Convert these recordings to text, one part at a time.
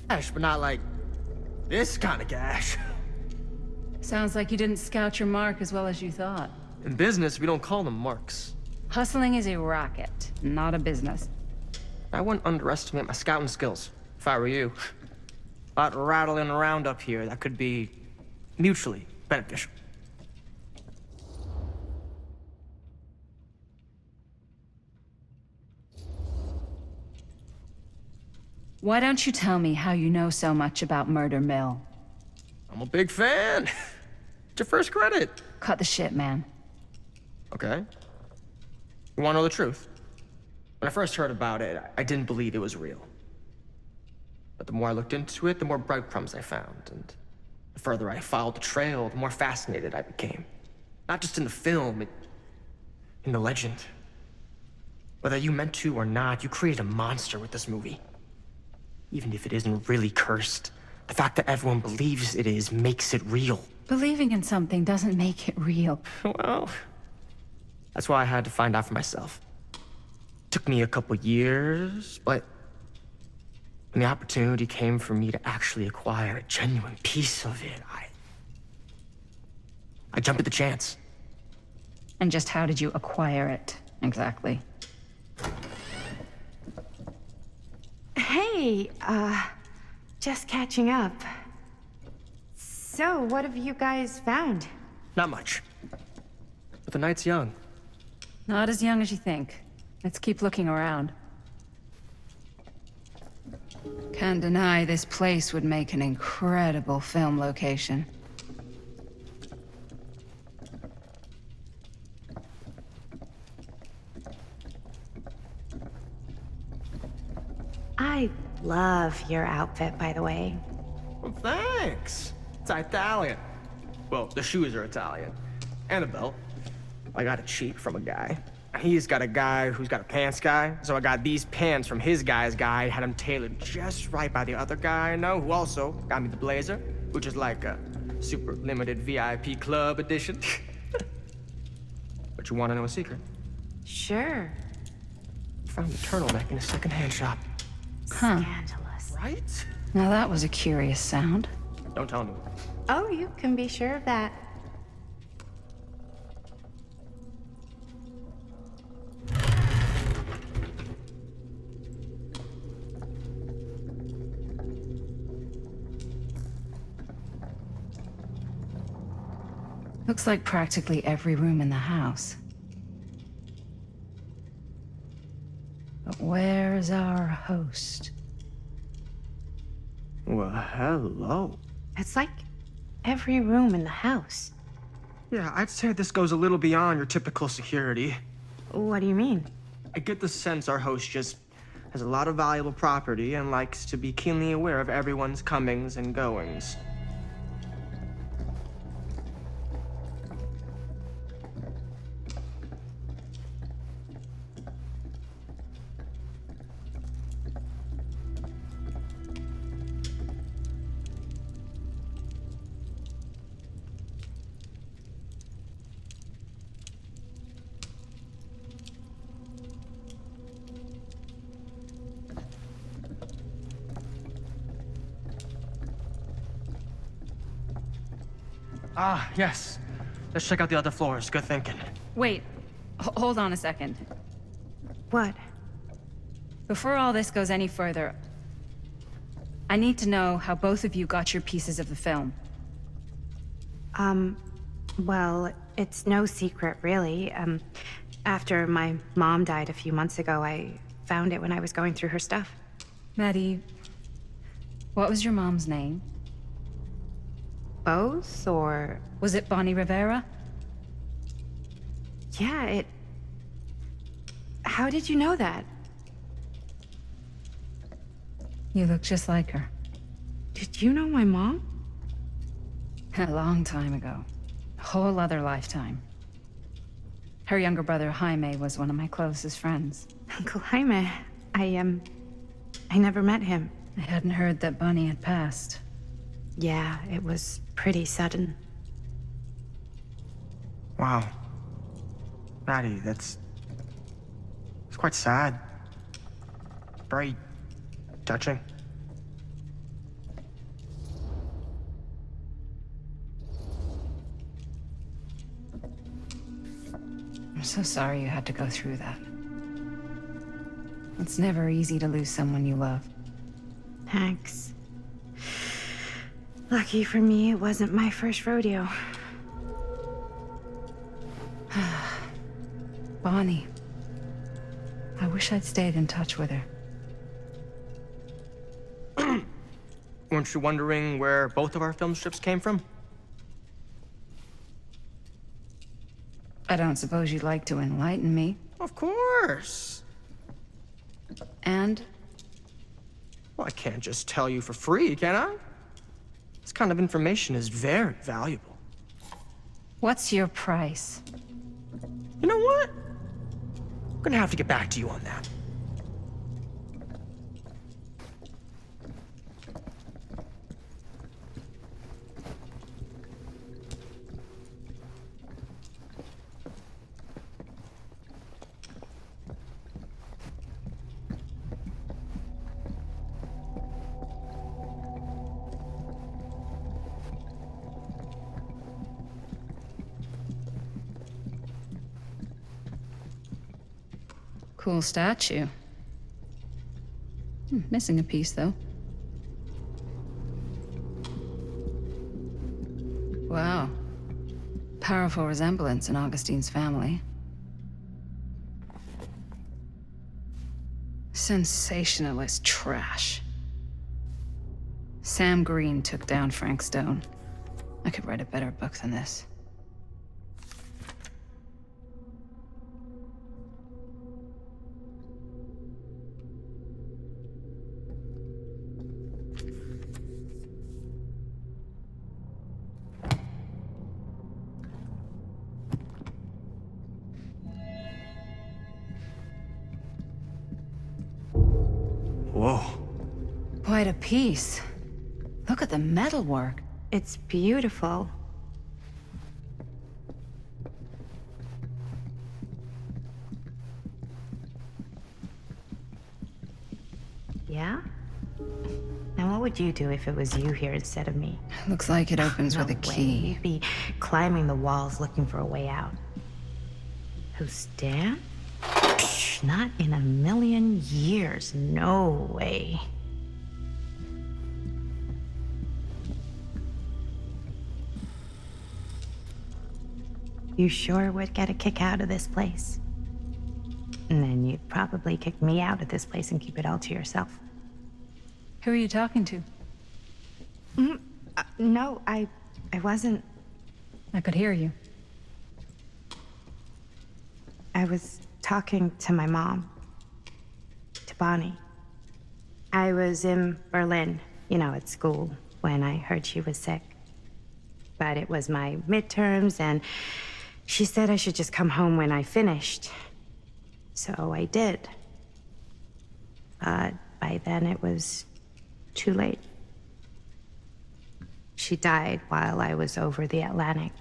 Gash, but not like this kind of gash. Sounds like you didn't scout your mark as well as you thought. In business, we don't call them marks. Hustling is a racket, not a business. I wouldn't underestimate my scouting skills, if I were you. A lot rattling around up here that could be mutually beneficial. Why don't you tell me how you know so much about Murder Mill? I'm a big fan. It's your first credit. Cut the shit, man. Okay. You wanna know the truth? When I first heard about it, I didn't believe it was real. But the more I looked into it, the more breadcrumbs I found, and the further I followed the trail, the more fascinated I became. Not just in the film, in the legend. Whether you meant to or not, you created a monster with this movie. Even if it isn't really cursed, the fact that everyone believes it is makes it real. Believing in something doesn't make it real. Well, that's why I had to find out for myself. Took me a couple years, but when the opportunity came for me to actually acquire a genuine piece of it, I jumped at the chance. And just how did you acquire it, exactly? Hey, just catching up. So, what have you guys found? Not much. But the night's young. Not as young as you think. Let's keep looking around. Can't deny this place would make an incredible film location. I love your outfit, by the way. Well, thanks. It's Italian. Well, the shoes are Italian. And a belt. I got it cheap from a guy. He's got a guy who's got a pants guy, so I got these pants from his guy's guy, had them tailored just right by the other guy I know, who also got me the blazer, which is like a super limited VIP club edition. But you want to know a secret? Sure. Found the turtleneck in a secondhand shop. Huh. Scandalous. Right? Now that was a curious sound. Don't tell me. Oh, you can be sure of that. Looks like practically every room in the house. But where's our host? Well, hello. It's like every room in the house. Yeah, I'd say this goes a little beyond your typical security. What do you mean? I get the sense our host just has a lot of valuable property and likes to be keenly aware of everyone's comings and goings. Ah, yes. Let's check out the other floors. Good thinking. Wait, hold on a second. What? Before all this goes any further, I need to know how both of you got your pieces of the film. Well, it's no secret, really. After my mom died a few months ago, I found it when I was going through her stuff. Maddie, what was your mom's name? Both, or... Was it Bonnie Rivera? Yeah, How did you know that? You look just like her. Did you know my mom? A long time ago. A whole other lifetime. Her younger brother, Jaime, was one of my closest friends. Uncle Jaime. I never met him. I hadn't heard that Bonnie had passed. Yeah, it was pretty sudden. Wow. Maddie, it's quite sad. Very touching. so sorry you had to go through that. It's never easy to lose someone you love. Thanks. Lucky for me, it wasn't my first rodeo. Bonnie. I wish I'd stayed in touch with her. Weren't you wondering where both of our film strips came from? I don't suppose you'd like to enlighten me. Of course. And? Well, I can't just tell you for free, can I? This kind of information is very valuable. What's your price? You know what? I'm gonna have to get back to you on that. Cool statue. Missing a piece, though. Wow. Powerful resemblance in Augustine's family. Sensationalist trash. Sam Green took down Frank Stone. I could write a better book than this. Whoa. Quite a piece. Look at the metalwork. It's beautiful. Yeah? Now what would you do if it was you here instead of me? Looks like it opens with a No way. key. You'd be climbing the walls looking for a way out. Who, Stan? Not in a million years. No way. You sure would get a kick out of this place. And then you'd probably kick me out of this place and keep it all to yourself. Who are you talking to? No, I wasn't. I could hear you. I was talking to my mom. To Bonnie. I was in Berlin, at school, when I heard she was sick. But it was my midterms, and she said I should just come home when I finished. So I did. But by then it was too late. She died while I was over the Atlantic.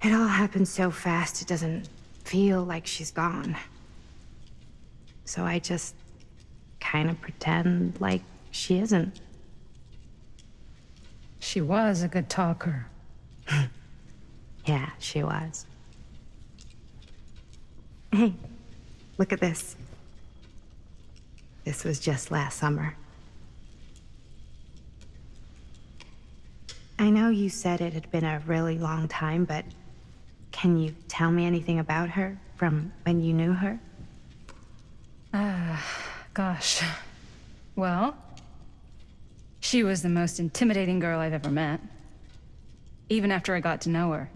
It all happened so fast, it doesn't feel like she's gone. So I just kind of pretend like she isn't. She was a good talker. Yeah, she was. Hey, look at this. This was just last summer. I know you said it had been a really long time, but can you tell me anything about her from when you knew her? Gosh. Well, she was the most intimidating girl I've ever met. Even after I got to know her.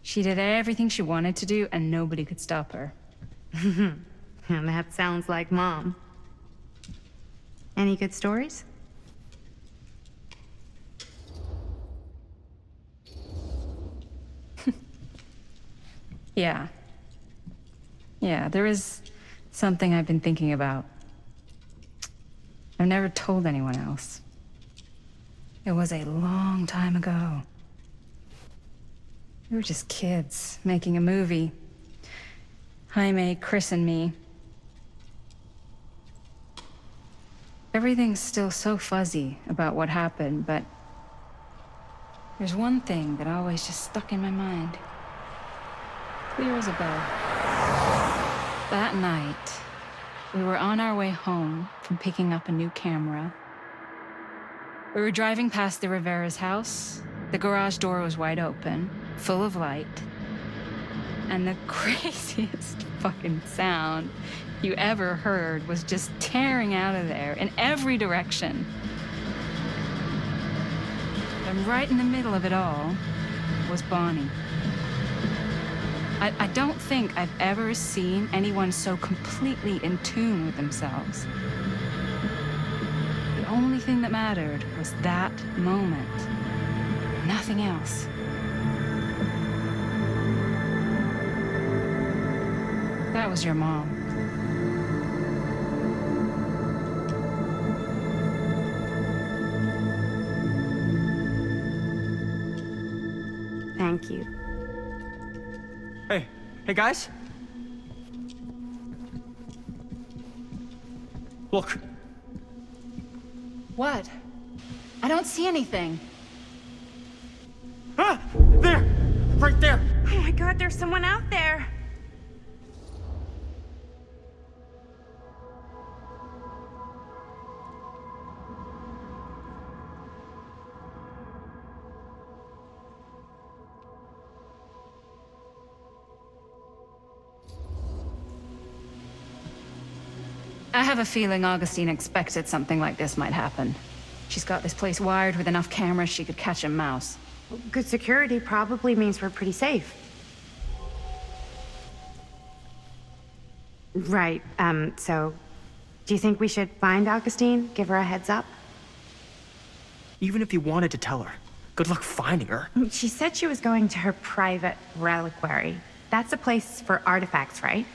She did everything she wanted to do, and nobody could stop her. And that sounds like Mom. Any good stories? Yeah. Yeah, there is something I've been thinking about. I've never told anyone else. It was a long time ago. We were just kids, making a movie. Jaime, Chris, and me. Everything's still so fuzzy about what happened, but there's one thing that always just stuck in my mind. Clear as a bell. That night, we were on our way home from picking up a new camera. We were driving past the Rivera's house. The garage door was wide open, full of light. And the craziest fucking sound you ever heard was just tearing out of there in every direction. And right in the middle of it all was Bonnie. I don't think I've ever seen anyone so completely in tune with themselves. The only thing that mattered was that moment. Nothing else. That was your mom. Thank you. Hey guys. Look. What? I don't see anything. Ah! There! Right there! Oh my God, there's someone out there. I have a feeling Augustine expected something like this might happen. She's got this place wired with enough cameras she could catch a mouse. Good security probably means we're pretty safe. Right, so do you think we should find Augustine? Give her a heads up? Even if you wanted to tell her, good luck finding her. She said she was going to her private reliquary. That's a place for artifacts, right?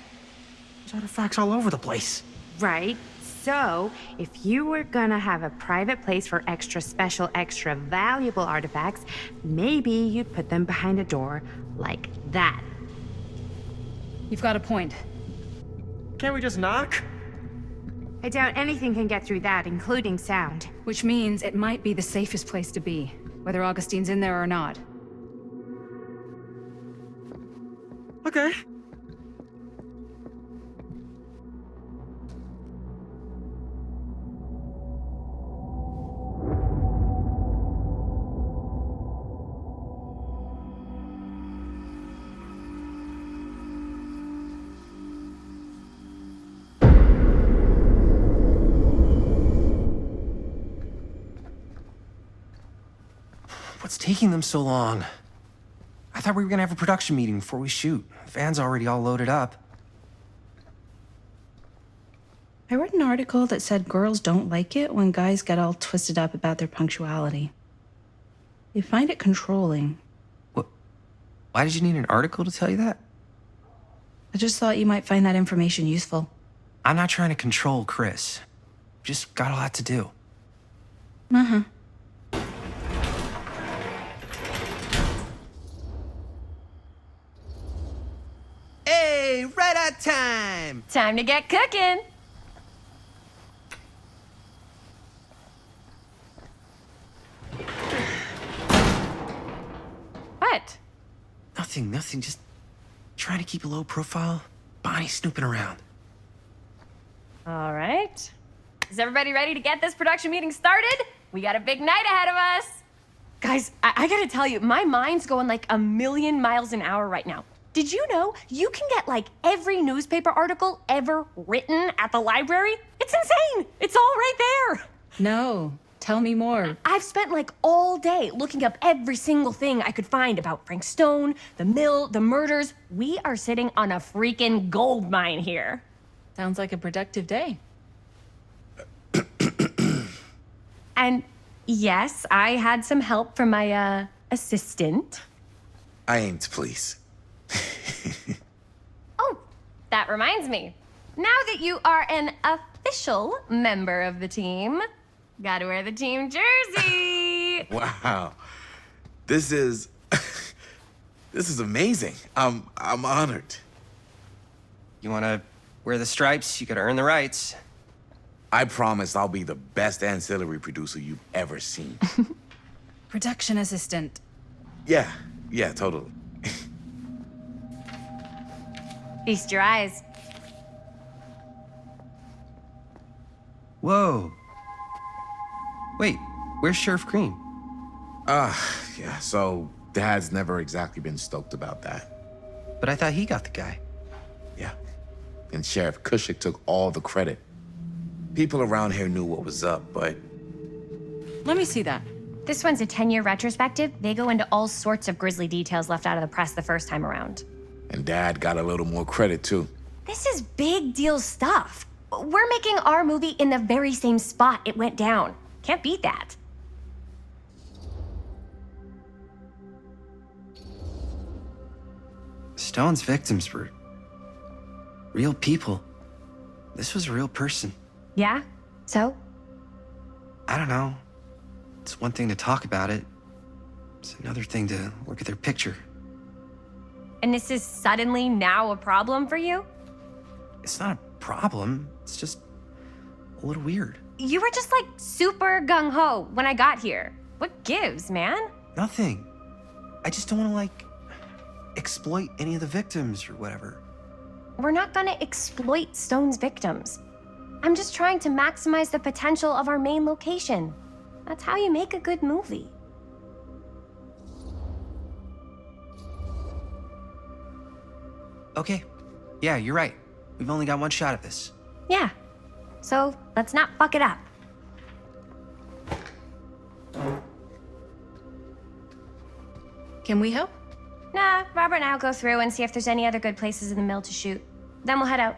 There's artifacts all over the place. Right. So, if you were gonna have a private place for extra special, extra valuable artifacts, maybe you'd put them behind a door like that. You've got a point. Can't we just knock? I doubt anything can get through that, including sound. Which means it might be the safest place to be, whether Augustine's in there or not. Okay. What's taking them so long? I thought we were gonna have a production meeting before we shoot. The van's already all loaded up. I read an article that said girls don't like it when guys get all twisted up about their punctuality. They find it controlling. What? Why did you need an article to tell you that? I just thought you might find that information useful. I'm not trying to control Chris. Just got a lot to do. Uh-huh. Hey, right on time! Time to get cooking. What? Nothing. Just trying to keep a low profile. Bonnie snooping around. All right. Is everybody ready to get this production meeting started? We got a big night ahead of us. Guys, I gotta tell you, my mind's going like a million miles an hour right now. Did you know you can get like every newspaper article ever written at the library? It's insane. It's all right there. No, tell me more. I've spent like all day looking up every single thing I could find about Frank Stone, the mill, the murders. We are sitting on a freaking gold mine here. Sounds like a productive day. And yes, I had some help from my assistant. I aim to please. Oh, that reminds me. Now that you are an official member of the team, gotta wear the team jersey. Wow. This is this is amazing. I'm honored. You wanna wear the stripes? You gotta earn the rights. I promise I'll be the best ancillary producer you've ever seen. Production assistant. Yeah, totally. Feast your eyes. Whoa. Wait, where's Sheriff Green? Yeah, so Dad's never exactly been stoked about that. But I thought he got the guy. Yeah. And Sheriff Cushik took all the credit. People around here knew what was up, but Let me see that. This one's a 10-year retrospective. They go into all sorts of grisly details left out of the press the first time around. and Dad got a little more credit too. This is big deal stuff. We're making our movie in the very same spot it went down. Can't beat that. Stone's victims were real people. This was a real person. Yeah? So? I don't know. It's one thing to talk about it. It's another thing to look at their picture. And this is suddenly now a problem for you? It's not a problem. It's just a little weird. You were just like super gung-ho when I got here. What gives, man? Nothing. I just don't want to, like, exploit any of the victims or whatever. We're not gonna exploit Stone's victims. I'm just trying to maximize the potential of our main location. That's how you make a good movie. Okay. Yeah, you're right. We've only got one shot at this. Yeah. So let's not fuck it up. Can we help? Nah, Robert and I'll go through and see if there's any other good places in the mill to shoot. Then we'll head out.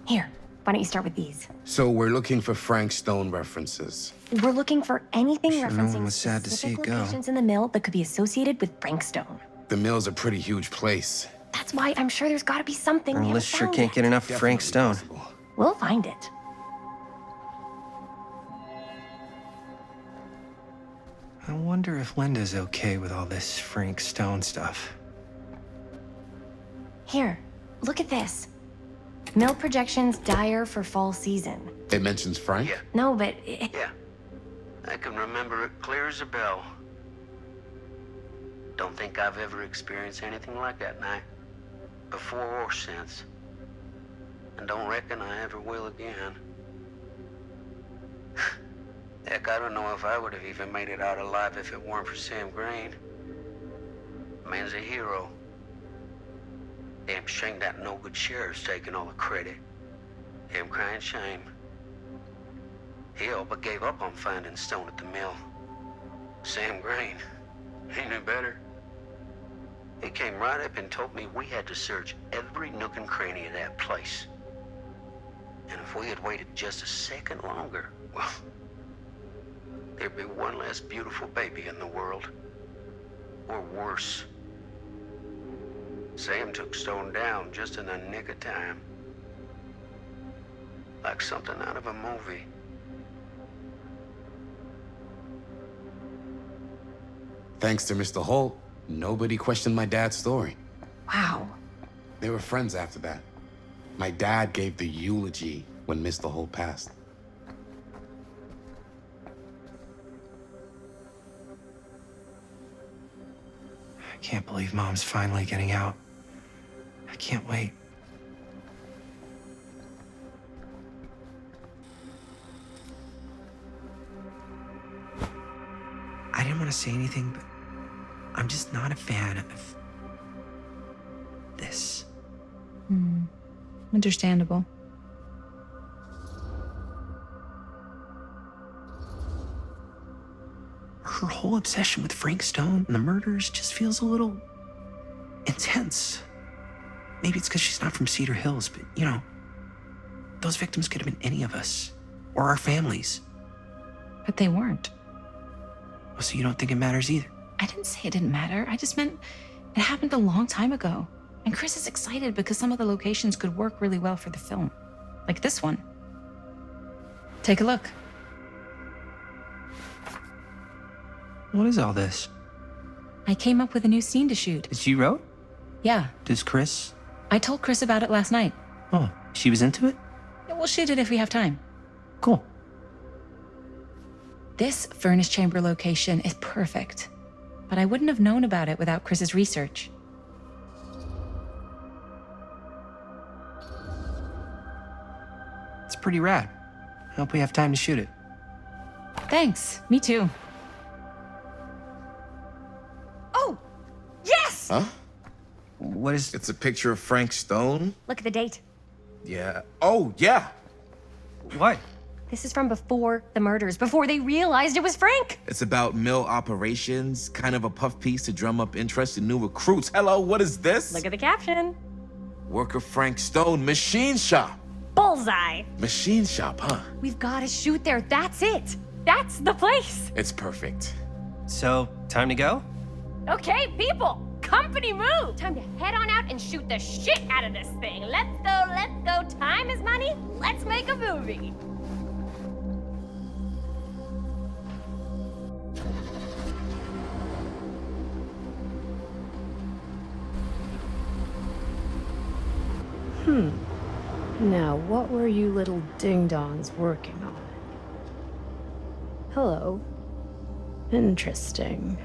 Here, why don't you start with these? So we're looking for Frank Stone references. We're looking for anything Sure, no referencing one was sad to see specific it go. locations in the mill that could be associated with Frank Stone. The mill's a pretty huge place. That's why I'm sure there's got to be something we Our haven't list sure found can't yet. get enough of Frank Definitely Stone. possible. We'll find it. I wonder if Linda's okay with all this Frank Stone stuff. Here, look at this. Mill projections dire for fall season. It mentions Frank? Yeah. No, but Yeah. I can remember it clear as a bell. Don't think I've ever experienced anything like that night. Before or since. And don't reckon I ever will again. Heck, I don't know if I would have even made it out alive if it weren't for Sam Green. Man's a hero. Damn shame that no-good sheriff's taking all the credit. Damn crying shame. He all but gave up on finding Stone at the mill. Sam Green. He knew better. He came right up and told me we had to search every nook and cranny of that place. And if we had waited just a second longer, well, there'd be one less beautiful baby in the world. Or worse. Sam took Stone down just in the nick of time. Like something out of a movie. Thanks to Mr. Holt, nobody questioned my dad's story. wow. They were friends after that. My dad gave the eulogy when Mr. Holt passed. I can't believe Mom's finally getting out. I can't wait. I didn't want to say anything, but I'm just not a fan of this. Understandable. Her whole obsession with Frank Stone and the murders just feels a little intense. Maybe it's because she's not from Cedar Hills, but you know, those victims could have been any of us or our families. But they weren't. Oh, so you don't think it matters either? I didn't say it didn't matter. I just meant it happened a long time ago. And Chris is excited because some of the locations could work really well for the film. Like this one. Take a look. What is all this? I came up with a new scene to shoot. That you wrote? Yeah, Does Chris? I told Chris about it last night. Oh, she was into it? We'll shoot it if we have time. Cool. This furnace chamber location is perfect, but I wouldn't have known about it without Chris's research. It's pretty rad. I hope we have time to shoot it. Thanks, me too. Oh, yes! Huh? What is... It's a picture of Frank Stone? Look at the date. Yeah. Oh, yeah. What? This is from before the murders, before they realized it was Frank. It's about mill operations, kind of a puff piece to drum up interest in new recruits. Hello, what is this? Look at the caption. Worker Frank Stone, machine shop. Bullseye. Machine shop, huh? We've got to shoot there. That's it. That's the place. It's perfect. So, time to go? Okay, people. Company move. Time to head on out and shoot the shit out of this thing. Let's go, let's go. Time is money. Let's make a movie. Now, what were you little ding-dongs working on? Hello. Interesting.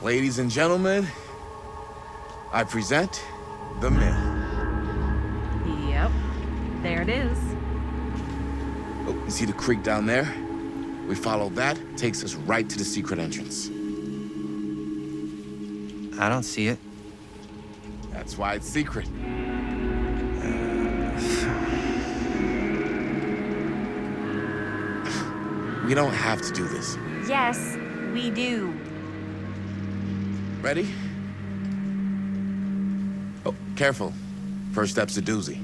Ladies and gentlemen, I present The Mill. Yep, there it is. Oh, you see the creek down there? We follow that, takes us right to the secret entrance. I don't see it. That's why it's secret. We don't have to do this. Yes, we do. Ready? Oh, careful. First step's a doozy.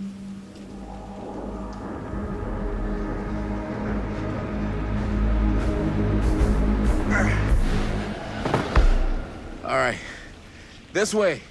All right, this way.